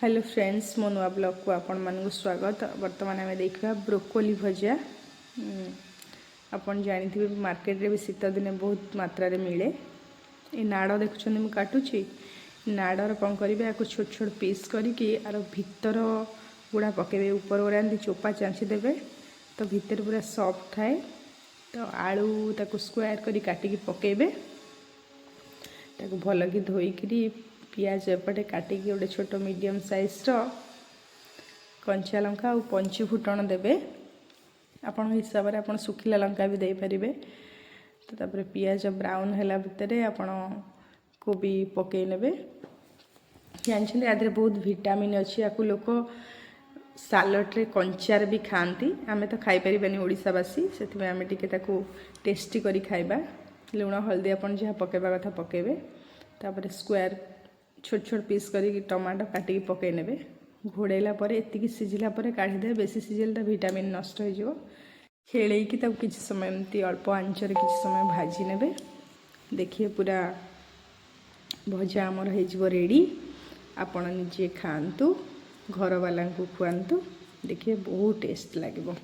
Hello friends मो नुआ blog को आपण मानक स्वागत। वर्तमान आम देखा ब्रोकोली भजा। आपण जानी मार्केट रे भी शीत दिन बहुत मात्रा रे मिले। ये नाड़ देखुं मुझे काटुची नाड़र कौन करेंगे या छोट छोट पीस करके आर भितर गुड़ा पकेबे ऊपर गुड़ा एमती चोपा चाँची देवे तो भितर पूरा सॉफ्ट थाए। तो आलू ताको स्क्वायर करी काटिकी पकेबे ताको भल कि धोईकरी पियाज एपटे काटिकी गोटे छोट मीडियम साइज कंचा लंका और पंची फुटण देवे आपण हिसाब से आपण सुखिला लंका भी दे पारिबे। तो तापर पियाज ब्राउन हैला भितर आपण कोबी पकई नेबे। जानछन आदि बहुत विटामिन अच्छी या लोक सालड रे कंचार भी खाती। आमे तो खाई परिबानी ओडिसावासी से आमे टिके ताकू टेस्टी करी खाइबा। लुण हल्दी आपण जहाँ पकेबा कथा पकेबे। तापर स्क्वायर छोट छोट पीस करी टमाटो काटिकी पकई नेबे। घोड़ेला पर एतिकी सिझिला पर काढ़ी दे। बेसी सिझिले तो विटामिन नष्ट हो जिवो। खेलेकी ताकू किछि समय एमती अल्प आंचरे किछि समय भाजी नेबे। देखिए पूरा भजा आमर हो रेडी। आपण निजे खातु घर वाला को खुआंतु। देखिए बहुत टेस्ट लगे।